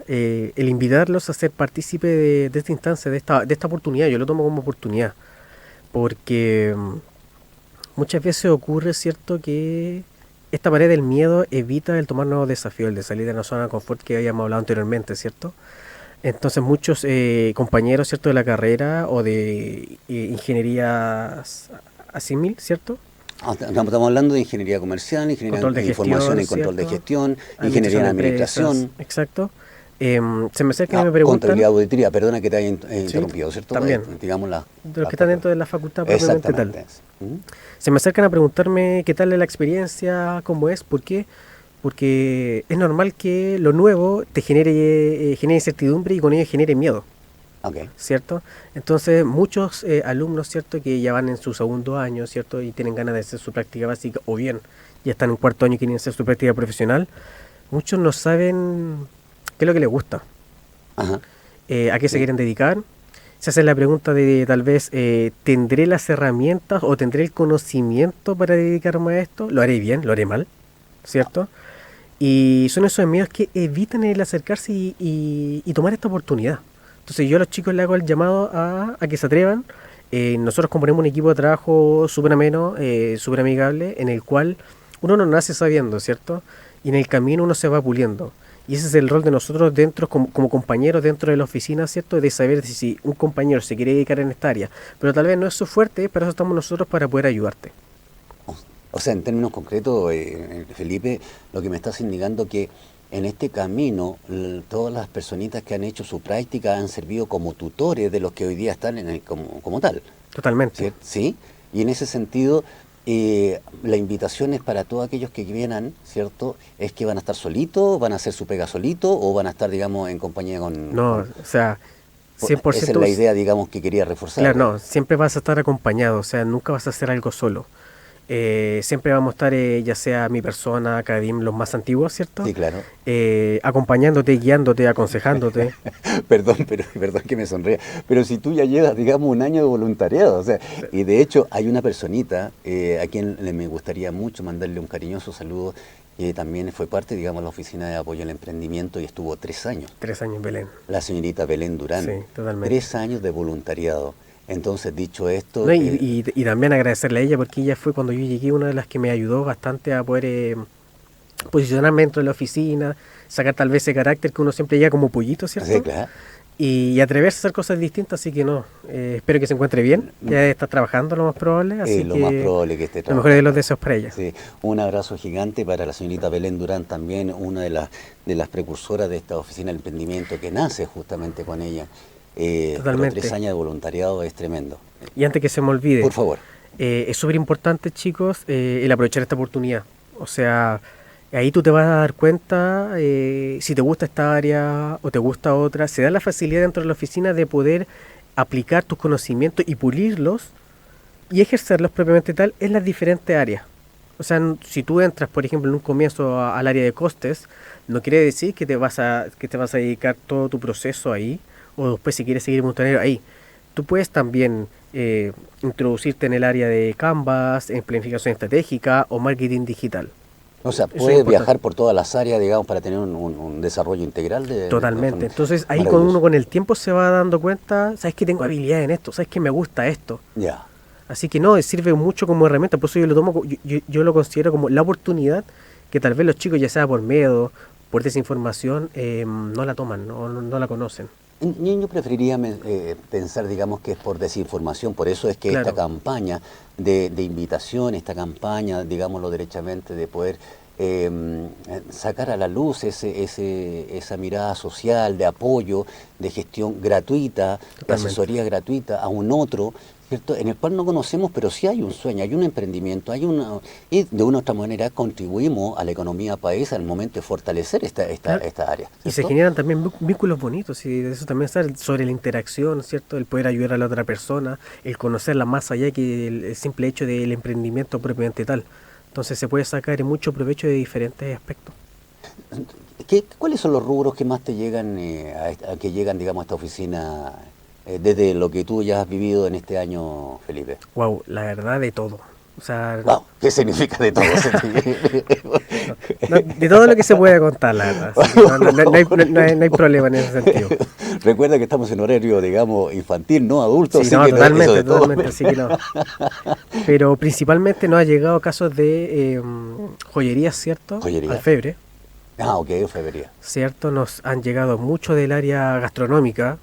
el invitarlos a ser partícipe de esta instancia, de esta oportunidad. Yo lo tomo como oportunidad, porque muchas veces ocurre, ¿cierto?, que esta pared del miedo evita el tomar nuevos desafíos, el de salir de la zona de confort que habíamos hablado anteriormente, ¿cierto? Entonces muchos compañeros, ¿cierto?, de la carrera o de ingeniería asímil, ¿cierto? Estamos hablando de ingeniería comercial, ingeniería de información y control de gestión, ingeniería en administración. Exacto. Se me acercan y me preguntan... Contabilidad, auditoría, perdona que te haya interrumpido, ¿cierto? También. Digamos de los que están dentro de la facultad propiamente tal. Se me acercan a preguntarme qué tal es la experiencia, cómo es, por qué. Porque es normal que lo nuevo te genere incertidumbre y con ello genere miedo. Okay. ¿Cierto? Entonces muchos alumnos, ¿cierto?, que ya van en su segundo año, ¿cierto?, y tienen ganas de hacer su práctica básica, o bien ya están en cuarto año y quieren hacer su práctica profesional, muchos no saben qué es lo que les gusta. Ajá. A qué se quieren dedicar. Se hace la pregunta de tal vez, ¿tendré las herramientas o tendré el conocimiento para dedicarme a esto? ¿Lo haré bien? ¿Lo haré mal? ¿Cierto? Y son esos miedos que evitan el acercarse y tomar esta oportunidad. Entonces yo a los chicos les hago el llamado a que se atrevan. Nosotros componemos un equipo de trabajo súper ameno, súper amigable, en el cual uno no nace sabiendo, ¿cierto? Y en el camino uno se va puliendo. Y ese es el rol de nosotros dentro, como compañeros dentro de la oficina, ¿cierto? De saber si un compañero se quiere dedicar en esta área, pero tal vez no es su fuerte, pero eso estamos nosotros para poder ayudarte. O sea, en términos concretos, Felipe, lo que me estás indicando que en este camino todas las personitas que han hecho su práctica han servido como tutores de los que hoy día están como tal. Totalmente. ¿Sí? Y en ese sentido, la invitación es para todos aquellos que vienen, ¿cierto? Es que van a estar solitos, van a hacer su pega solito o van a estar, digamos, en compañía con... No, o sea, 100%... Esa es la idea, digamos, que quería reforzar. Claro, no, siempre vas a estar acompañado, o sea, nunca vas a hacer algo solo. Siempre vamos a estar, ya sea mi persona, Kadim, los más antiguos, ¿cierto? Sí, claro. Acompañándote, guiándote, aconsejándote. Perdón que me sonría, pero si tú ya llevas, digamos, un año de voluntariado, o sea, y de hecho hay una personita a quien me gustaría mucho mandarle un cariñoso saludo, que también fue parte, digamos, de la Oficina de Apoyo al Emprendimiento y estuvo 3 años. 3 años, Belén. La señorita Belén Durán. Sí, totalmente. 3 años de voluntariado. Entonces, dicho esto... No, y también agradecerle a ella, porque ella fue cuando yo llegué una de las que me ayudó bastante a poder posicionarme dentro de la oficina, sacar tal vez ese carácter que uno siempre llega como pollito, ¿cierto? Sí, claro. Y atreverse a hacer cosas distintas, así que no, espero que se encuentre bien, ya está trabajando lo más probable, así lo que más probable que esté trabajando. Lo mejor de los deseos para ella. Sí, un abrazo gigante para la señorita Belén Durán, también una de las precursoras de esta Oficina del Emprendimiento que nace justamente con ella. Totalmente. 3 años de voluntariado es tremendo. Y antes que se me olvide, por favor, es súper importante, chicos, el aprovechar esta oportunidad. O sea, ahí tú te vas a dar cuenta si te gusta esta área o te gusta otra. Se da la facilidad dentro de la oficina de poder aplicar tus conocimientos y pulirlos y ejercerlos propiamente tal en las diferentes áreas. O sea, si tú entras, por ejemplo, en un comienzo al área de costes, no quiere decir que te vas a dedicar todo tu proceso ahí, o después si quieres seguir montañero ahí. Tú puedes también introducirte en el área de Canvas, en planificación estratégica o marketing digital. O sea, puedes viajar por todas las áreas, digamos, para tener un desarrollo integral. Totalmente. Entonces ahí cuando uno con el tiempo se va dando cuenta, sabes que tengo habilidad en esto, sabes que me gusta esto. Ya. Así que no, sirve mucho como herramienta, por eso yo lo tomo, yo lo considero como la oportunidad que tal vez los chicos, ya sea por miedo, por desinformación, no la toman, no la conocen. Yo preferiría pensar, digamos, que es por desinformación, por eso es que esta campaña de invitación, esta campaña, digámoslo derechamente, de poder sacar a la luz esa mirada social, de apoyo, de gestión gratuita, de Totalmente. asesoría gratuita a un otro, ¿cierto? En el cual no conocemos, pero sí hay un sueño, hay un emprendimiento, y de una u otra manera contribuimos a la economía país al momento de fortalecer Claro. esta área. Y se ¿Cierto? generan también vínculos bonitos, y de eso también está sobre la interacción, ¿cierto? El poder ayudar a la otra persona, el conocerla más allá que el simple hecho del emprendimiento propiamente tal. Entonces se puede sacar mucho provecho de diferentes aspectos. ¿Cuáles son los rubros que más te llegan, que llegan, digamos, a esta oficina desde lo que tú ya has vivido en este año, Felipe? Wow, la verdad de todo. O sea, Wow, ¿qué significa de todo? de todo lo que se puede contar, la verdad. Así que no hay problema en ese sentido. Recuerda que estamos en horario, digamos, infantil, no adulto, Sí, así no, que eso totalmente, de todo. totalmente, así que no. Pero principalmente nos ha llegado casos de joyerías, ¿cierto? Joyería. Alfebre, Ah, ok, orfebrería. ¿cierto? Nos han llegado mucho del área gastronómica,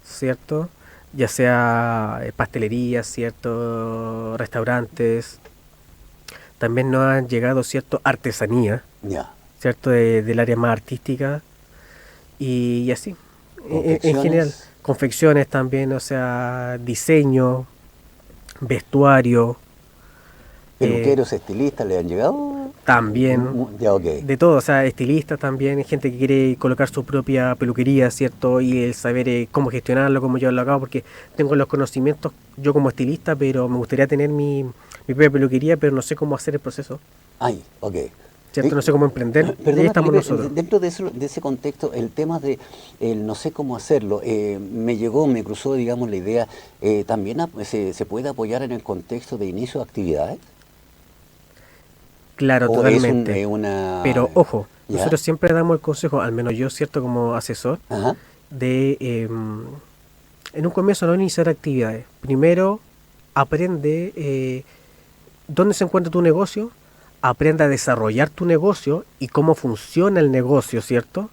¿cierto? Ya sea pastelerías, ¿cierto? Restaurantes. También nos han llegado, ¿cierto? Artesanía, Ya. ¿cierto? Del área más artística y así. En general, Confecciones. confecciones también, o sea, diseño, vestuario, Peluqueros, estilistas, ¿le han llegado? también, Ya, ok. de todo, o sea, estilistas también, gente que quiere colocar su propia peluquería, ¿cierto? Y el saber cómo gestionarlo, cómo llevarlo a cabo, porque tengo los conocimientos yo como estilista, pero me gustaría tener mi propia peluquería, pero no sé cómo hacer el proceso, Ay, ok. ¿cierto? No sé cómo emprender, y ahí Perdona, estamos Felipe, nosotros. dentro de ese contexto, el tema de el no sé cómo hacerlo, me cruzó, digamos, la idea, también se puede apoyar en el contexto de inicio de actividades, Claro, o totalmente. es una... Pero ojo, ¿Ya? nosotros siempre damos el consejo, al menos yo, ¿cierto? Como asesor, Ajá. de en un comienzo no iniciar actividades. Primero, aprende dónde se encuentra tu negocio, aprende a desarrollar tu negocio y cómo funciona el negocio, ¿cierto?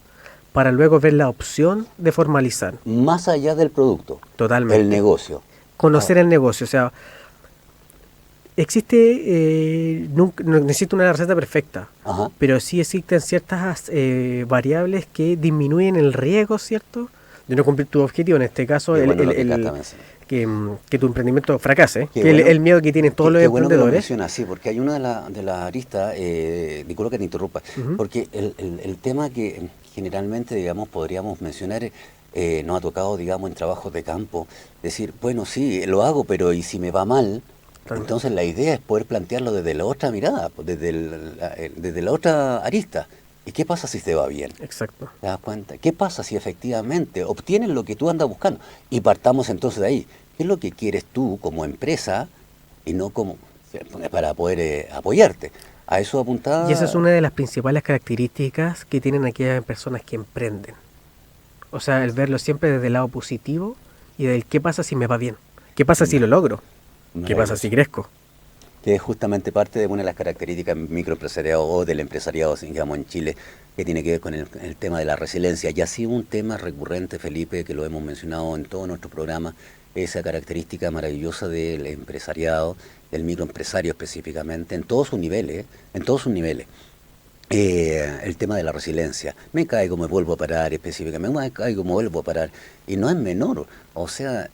Para luego ver la opción de formalizar. Más allá del producto, Totalmente. el negocio. Conocer el negocio, o sea, existe, no existe una receta perfecta, Ajá. pero sí existen ciertas variables que disminuyen el riesgo, ¿cierto? De no cumplir tu objetivo, en este caso, Qué bueno lo que Cata menciona. que tu emprendimiento fracase, Qué que es bueno. el miedo que tienen todos los Qué bueno que lo emprendedores. mencionas, sí, porque hay una de las aristas, disculpa que te interrumpa, Ujú. porque el tema que generalmente, digamos, podríamos mencionar, nos ha tocado, digamos, en trabajos de campo, decir, bueno, sí, lo hago, pero ¿y si me va mal? Totalmente. Entonces la idea es poder plantearlo desde la otra mirada, pues, desde la otra arista. ¿Y qué pasa si te va bien? Exacto. ¿Te das cuenta? ¿Qué pasa si efectivamente obtienes lo que tú andas buscando? Y partamos entonces de ahí. ¿Qué es lo que quieres tú como empresa y no como para poder apoyarte? A eso apuntaba. Y esa es una de las principales características que tienen aquellas personas que emprenden. O sea, el verlo siempre desde el lado positivo y del qué pasa si me va bien, qué pasa si lo logro, qué pasa si crezco. Que es justamente parte de una de las características microempresariado o del empresariado, digamos, en Chile, que tiene que ver con el tema de la resiliencia. Y así un tema recurrente, Felipe, que lo hemos mencionado en todo nuestro programa, esa característica maravillosa del empresariado, del microempresario específicamente, en todos sus niveles, en todos sus niveles. El tema de la resiliencia. Me caigo, me vuelvo a parar específicamente, me caigo, me vuelvo a parar. Y no es menor. O sea,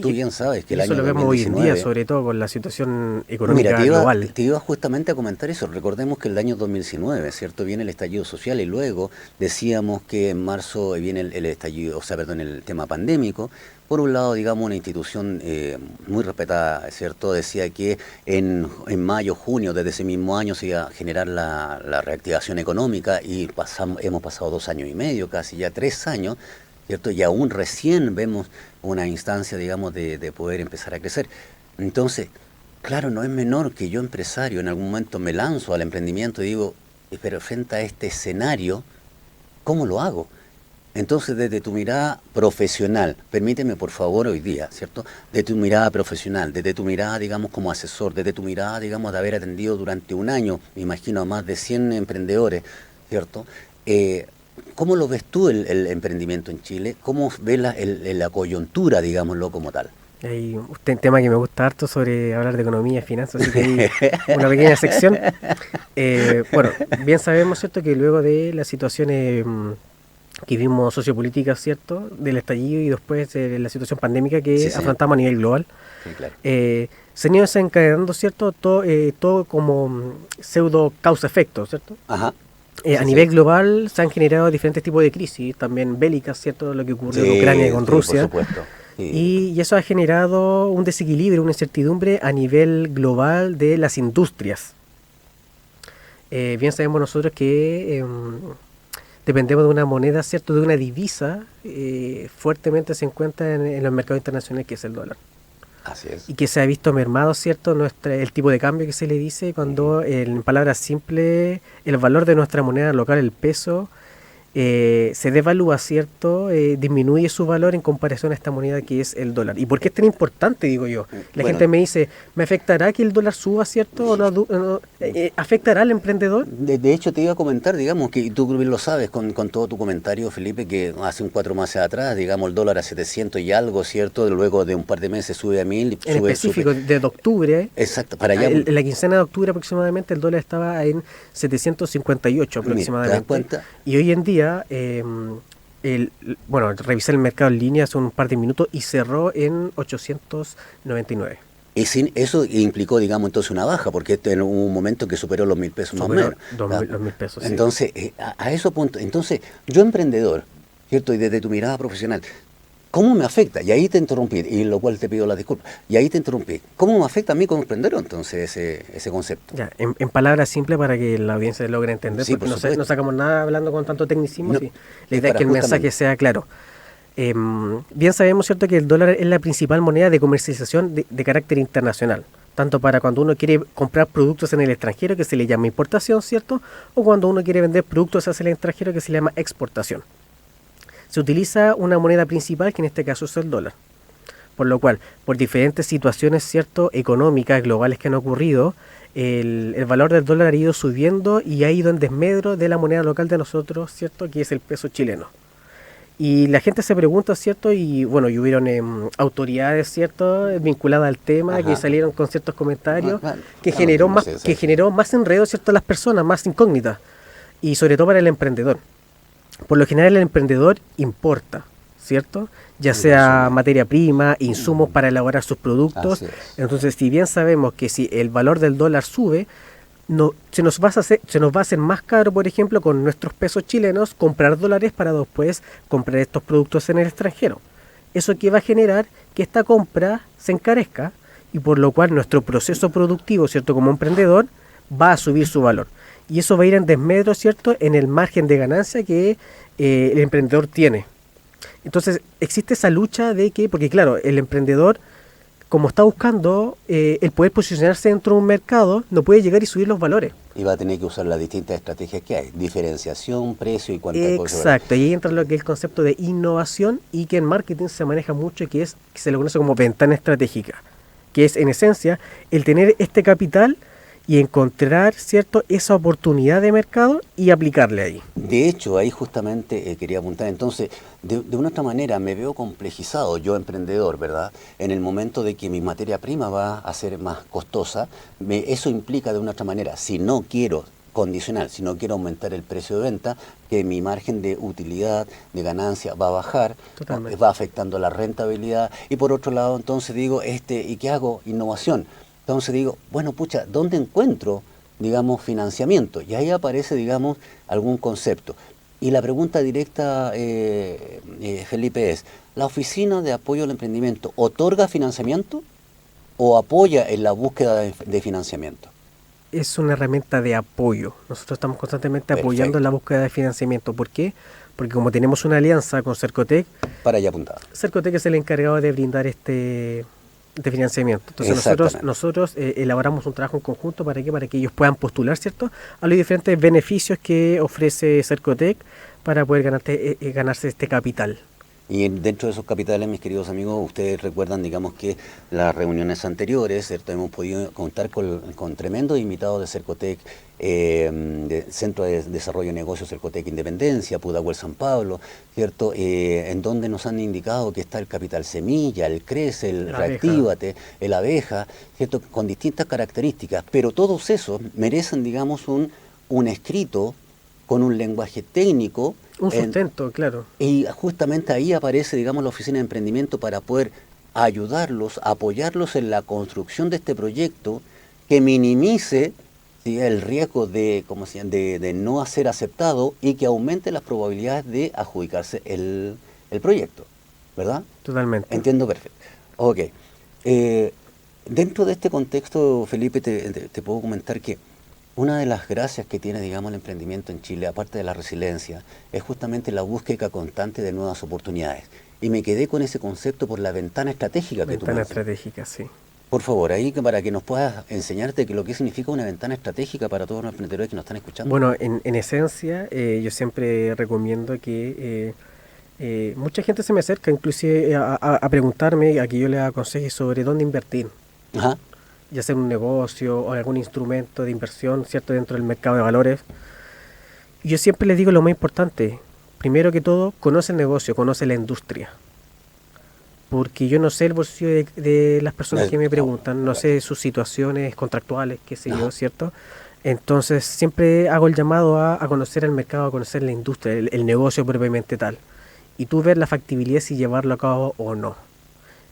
tú Y- bien sabes que Y el eso año lo vemos hoy en día, 2019... sobre todo con la situación Mira, económica global. te iba justamente a comentar eso. Recordemos que el año 2019, ¿cierto? Viene el estallido social y luego decíamos que en marzo viene el estallido, o sea, perdón, el tema pandémico. Por un lado, digamos, una institución muy respetada, ¿cierto? Decía que en mayo, junio, desde ese mismo año se iba a generar la reactivación económica y hemos pasado 2 años y medio, casi ya 3 años, ¿cierto? Y aún recién vemos una instancia, digamos, de poder empezar a crecer. Entonces, claro, no es menor que yo, empresario, en algún momento me lanzo al emprendimiento y digo, pero frente a este escenario, ¿cómo lo hago? Entonces, desde tu mirada profesional, permíteme por favor hoy día, ¿cierto? De tu mirada profesional, desde tu mirada, digamos, como asesor, desde tu mirada, digamos, de haber atendido durante un año, me imagino, a más de 100 emprendedores, ¿cierto? ¿Cómo lo ves tú el emprendimiento en Chile? ¿Cómo ves la coyuntura, digámoslo como tal? Hay un tema que me gusta harto sobre hablar de economía y finanzas, así que hay una pequeña sección. Bueno, bien sabemos, ¿cierto?, que luego de las situaciones que vimos sociopolíticas, ¿cierto?, del estallido y después de la situación pandémica que afrontamos a nivel global, Sí, claro. se han ido desencadenando, ¿cierto?, todo como pseudo causa-efecto, ¿cierto? Ajá. A nivel global se han generado diferentes tipos de crisis, también bélicas, ¿cierto?, lo que ocurrió en Ucrania con Rusia. Por supuesto. Y eso ha generado un desequilibrio, una incertidumbre a nivel global de las industrias. Bien sabemos nosotros que dependemos de una moneda, ¿cierto?, de una divisa, fuertemente se encuentra en los mercados internacionales, que es el dólar. Así es. Y que se ha visto mermado, ¿cierto?, el tipo de cambio que se le dice cuando, en palabras simples, el valor de nuestra moneda local, el peso, se devalúa, ¿cierto?, disminuye su valor en comparación a esta moneda que es el dólar. ¿Y por qué es tan importante, digo yo? La gente me dice, ¿me afectará que el dólar suba, ¿cierto? ¿O no, afectará al emprendedor? De hecho, te iba a comentar, digamos, que tú bien lo sabes con todo tu comentario, Felipe, que hace 4 meses atrás, digamos, el dólar a 700 y algo, ¿cierto? Luego de un par de meses sube a 1000. En específico, desde octubre. Exacto, para allá. En la quincena de octubre aproximadamente el dólar estaba en 758 aproximadamente. ¿Te das cuenta? Y hoy en día, bueno, revisé el mercado en línea hace un par de minutos y cerró en 899. Eso implicó, digamos, entonces una baja, porque en un momento que superó los 1000 pesos más o menos. Los 1000 pesos, sí. Entonces, a eso punto, entonces, yo emprendedor, ¿cierto? Y desde tu mirada profesional, ¿cómo me afecta? Y ahí te interrumpí, y lo cual te pido las disculpas. Y ahí te interrumpí. ¿Cómo me afecta a mí como emprendedor entonces ese concepto? Ya, en palabras simples para que la audiencia logre entender, Sí, porque no sacamos nada hablando con tanto tecnicismo. No, Sí. La idea es que el mensaje sea claro. Bien sabemos, ¿cierto?, que el dólar es la principal moneda de comercialización de carácter internacional, tanto para cuando uno quiere comprar productos en el extranjero, que se le llama importación, ¿cierto?, o cuando uno quiere vender productos hacia el extranjero, que se le llama exportación. Se utiliza una moneda principal, que en este caso es el dólar. Por lo cual, por diferentes situaciones, ¿cierto?, económicas, globales que han ocurrido, el valor del dólar ha ido subiendo y ha ido en desmedro de la moneda local de nosotros, ¿cierto?, que es el peso chileno. Y la gente se pregunta, ¿cierto?, y bueno, y hubieron autoridades, ¿cierto?, vinculadas al tema, que salieron con ciertos comentarios, que generó más enredo, ¿cierto?, a las personas, más incógnitas, y sobre todo para el emprendedor. Por lo general el emprendedor importa, ¿cierto?, ya sea materia prima, insumos para elaborar sus productos. Entonces, si bien sabemos que si el valor del dólar sube, se nos va a hacer más caro, por ejemplo, con nuestros pesos chilenos, comprar dólares para después comprar estos productos en el extranjero. Eso que va a generar que esta compra se encarezca, y por lo cual nuestro proceso productivo, ¿cierto?, como emprendedor, va a subir su valor. Y eso va a ir en desmedro, ¿cierto?, en el margen de ganancia que el emprendedor tiene. Entonces, existe esa lucha de que, porque claro, el emprendedor, como está buscando el poder posicionarse dentro de un mercado, no puede llegar y subir los valores. Y va a tener que usar las distintas estrategias que hay, diferenciación, precio y cuántas cosas. Exacto, y ahí entra lo que es el concepto de innovación, y que en marketing se maneja mucho, que se lo conoce como ventana estratégica, que es en esencia el tener este capital y encontrar, ¿cierto?, esa oportunidad de mercado y aplicarle ahí. De hecho, ahí justamente quería apuntar. Entonces, de una otra manera me veo complejizado yo, emprendedor, ¿verdad? En el momento de que mi materia prima va a ser más costosa, eso implica de una otra manera, si no quiero aumentar el precio de venta, que mi margen de utilidad, de ganancia va a bajar, va afectando la rentabilidad. Y por otro lado, entonces digo, ¿y qué hago? Innovación. Entonces digo, bueno, pucha, ¿dónde encuentro, digamos, financiamiento? Y ahí aparece, digamos, algún concepto. Y la pregunta directa, Felipe, es, ¿la Oficina de Apoyo al Emprendimiento otorga financiamiento o apoya en la búsqueda de financiamiento? Es una herramienta de apoyo. Nosotros estamos constantemente apoyando en la búsqueda de financiamiento. ¿Por qué? Porque como tenemos una alianza con Cercotec, para allá apuntado. Cercotec es el encargado de brindar de financiamiento. Entonces nosotros elaboramos un trabajo en conjunto para que ellos puedan postular, ¿cierto?, a los diferentes beneficios que ofrece Cercotec para poder ganarse este capital. Y dentro de esos capitales, mis queridos amigos, ustedes recuerdan, digamos, que las reuniones anteriores, ¿cierto? Hemos podido contar con tremendos invitados de Cercotec, de Centro de Desarrollo de Negocios Cercotec Independencia, Pudahuel San Pablo, ¿cierto? En donde nos han indicado que está el Capital Semilla, el Crece, el Reactívate, el Abeja, ¿cierto? Con distintas características, pero todos esos merecen, digamos, un escrito con un lenguaje técnico. Un sustento, claro. Y justamente ahí aparece, digamos, la Oficina de Emprendimiento para poder ayudarlos, apoyarlos en la construcción de este proyecto que minimice, ¿sí?, el riesgo de, de no ser aceptado y que aumente las probabilidades de adjudicarse el proyecto, ¿verdad? Totalmente. Entiendo perfecto. Ok. Dentro de este contexto, Felipe, te puedo comentar que una de las gracias que tiene, digamos, el emprendimiento en Chile, aparte de la resiliencia, es justamente la búsqueda constante de nuevas oportunidades. Y me quedé con ese concepto por la ventana estratégica que tú mencionas. Ventana estratégica, sí. Por favor, ahí para que nos puedas enseñarte lo que significa una ventana estratégica para todos los emprendedores que nos están escuchando. Bueno, en esencia, yo siempre recomiendo que mucha gente se me acerca inclusive a preguntarme, a que yo les aconseje sobre dónde invertir. Ajá. Ya sea un negocio o algún instrumento de inversión, ¿cierto?, dentro del mercado de valores. Yo siempre les digo lo más importante, primero que todo, conoce el negocio, conoce la industria. Porque yo no sé el bolsillo de las personas que me preguntan, no sé sus situaciones contractuales, qué sé yo, ¿cierto? Entonces siempre hago el llamado a conocer el mercado, a conocer la industria, el negocio propiamente tal. Y tú ver la factibilidad si llevarlo a cabo o no.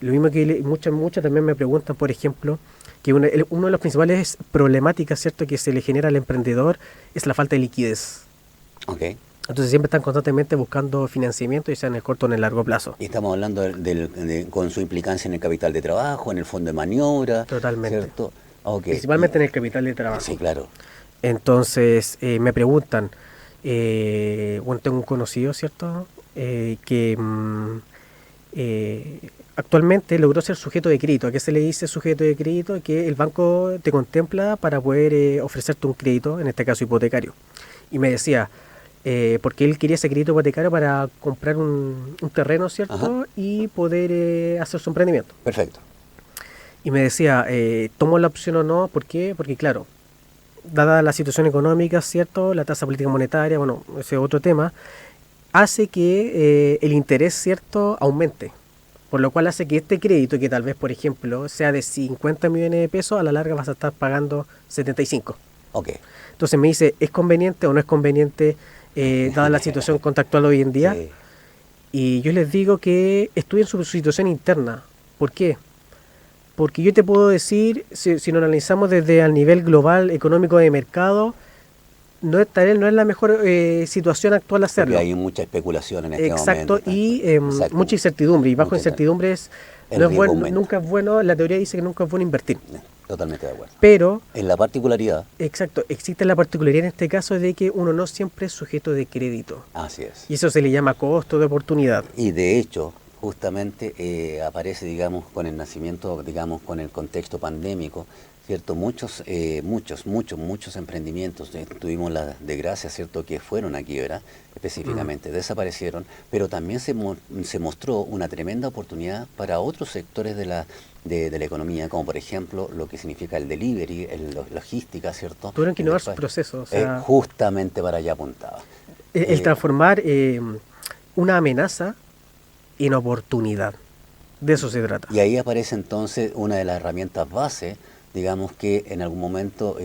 Lo mismo que muchas también me preguntan, por ejemplo, que uno de los principales problemáticas, ¿cierto?, que se le genera al emprendedor es la falta de liquidez. Okay. Entonces siempre están constantemente buscando financiamiento, ya sea en el corto o en el largo plazo. Y estamos hablando con su implicancia en el capital de trabajo, en el fondo de maniobra. Totalmente. ¿Cierto? Okay. Principalmente en el capital de trabajo. Sí, claro. Entonces me preguntan, bueno, tengo un conocido, ¿cierto?, que actualmente logró ser sujeto de crédito. ¿A qué se le dice sujeto de crédito? Que el banco te contempla para poder ofrecerte un crédito, en este caso hipotecario. Y me decía, porque él quería ese crédito hipotecario para comprar un terreno, ¿cierto? Ajá. Y poder hacer su emprendimiento. Perfecto. Y me decía, ¿tomo la opción o no? ¿Por qué? Porque claro, dada la situación económica, ¿cierto?, la tasa política monetaria, bueno, ese es otro tema, hace que el interés, ¿cierto?, aumente. Por lo cual hace que este crédito, que tal vez, por ejemplo, sea de 50 millones de pesos, a la larga vas a estar pagando 75. Ok. Entonces me dice, ¿es conveniente o no es conveniente, dada la situación contractual hoy en día? Sí. Y yo les digo que estudien su situación interna. ¿Por qué? Porque yo te puedo decir, si lo analizamos desde el nivel global económico de mercado, no es la mejor situación actual hacerlo. Porque hay mucha especulación en este momento. Exacto, y mucha incertidumbre. Y bajo incertidumbres nunca es bueno, la teoría dice que nunca es bueno invertir. Totalmente de acuerdo. Pero en la particularidad. Exacto, existe la particularidad en este caso de que uno no siempre es sujeto de crédito. Así es. Y eso se le llama costo de oportunidad. Y de hecho, justamente aparece, digamos, con el nacimiento, digamos, con el contexto pandémico, ¿cierto? Muchos emprendimientos, tuvimos la desgracia, ¿cierto?, que fueron a quiebra, específicamente, desaparecieron, pero también se mostró una tremenda oportunidad para otros sectores de la economía, como por ejemplo lo que significa el delivery, logística, ¿cierto? Tuvieron que innovar sus procesos. Justamente para allá apuntaba. El transformar una amenaza en oportunidad. De eso se trata. Y ahí aparece entonces una de las herramientas base, digamos, que en algún momento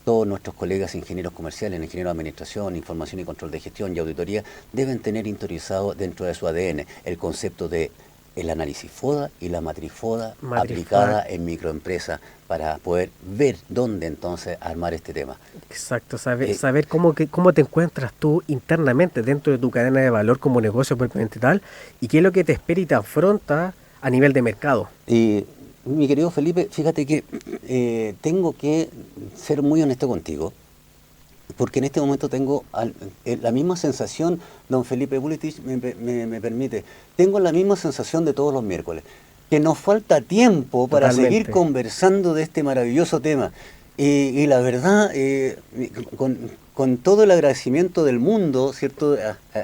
todos nuestros colegas ingenieros comerciales, ingenieros de administración, información y control de gestión y auditoría deben tener interiorizado dentro de su ADN el concepto de el análisis FODA y la matriz FODA aplicada en microempresas para poder ver dónde entonces armar este tema. Exacto, saber cómo te encuentras tú internamente dentro de tu cadena de valor como negocio propiamente tal y qué es lo que te espera y te afronta a nivel de mercado. Y mi querido Felipe, fíjate que tengo que ser muy honesto contigo, porque en este momento tengo la misma sensación, don Felipe Buletich me permite, tengo la misma sensación de todos los miércoles, que nos falta tiempo para seguir conversando de este maravilloso tema. Y la verdad, con todo el agradecimiento del mundo, ¿cierto?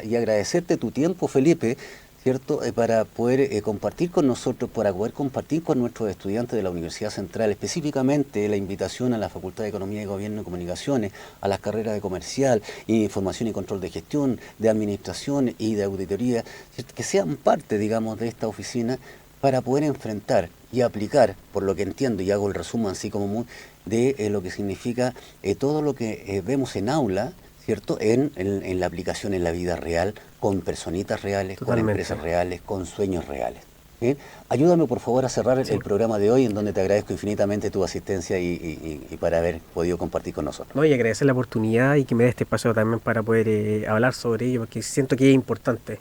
Y agradecerte tu tiempo, Felipe, ¿cierto? Para poder compartir con nosotros, para poder compartir con nuestros estudiantes de la Universidad Central, específicamente la invitación a la Facultad de Economía y Gobierno y Comunicaciones, a las carreras de comercial, información y control de gestión, de administración y de auditoría, ¿cierto? Que sean parte, digamos, de esta oficina para poder enfrentar y aplicar, por lo que entiendo, y hago el resumen así como muy, de lo que significa todo lo que vemos en aula, ¿cierto? En la aplicación en la vida real, con personitas reales, Totalmente. con empresas reales, con sueños reales. ¿Bien? Ayúdame por favor a cerrar el programa de hoy, en donde te agradezco infinitamente tu asistencia y para haber podido compartir con nosotros. No, y agradecer la oportunidad y que me dé este espacio también para poder hablar sobre ello, porque siento que es importante.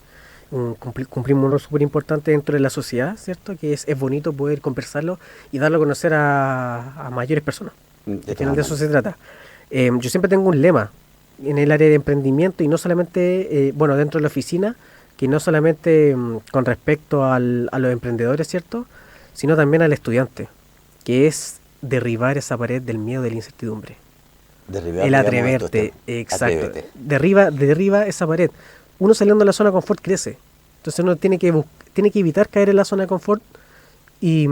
Cumplimos un rol súper importante dentro de la sociedad, ¿cierto? Que es bonito poder conversarlo y darlo a conocer a mayores personas. Al final de eso se trata. Yo siempre tengo un lema en el área de emprendimiento y no solamente, bueno, dentro de la oficina, que no solamente con respecto a los emprendedores, ¿cierto? Sino también al estudiante, que es derribar esa pared del miedo, de la incertidumbre. Derribar, El digamos, atreverte, exacto. Atrévete. Derriba esa pared. Uno saliendo de la zona de confort crece. Entonces uno tiene que evitar caer en la zona de confort y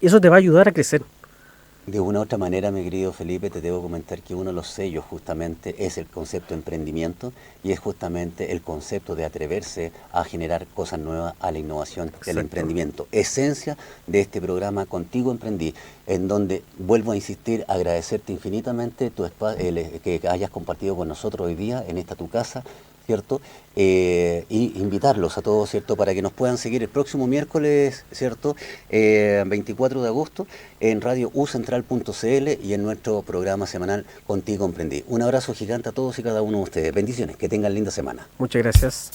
eso te va a ayudar a crecer. De una u otra manera, mi querido Felipe, te debo comentar que uno de los sellos justamente es el concepto de emprendimiento y es justamente el concepto de atreverse a generar cosas nuevas, a la innovación del emprendimiento. Esencia de este programa Contigo Emprendí, en donde, vuelvo a insistir, agradecerte infinitamente que hayas compartido con nosotros hoy día en esta tu casa, ¿cierto? Y invitarlos a todos, ¿cierto? Para que nos puedan seguir el próximo miércoles, ¿cierto? 24 de agosto en radio ucentral.cl y en nuestro programa semanal Contigo Emprendí. Un abrazo gigante a todos y cada uno de ustedes. Bendiciones, que tengan linda semana. Muchas gracias.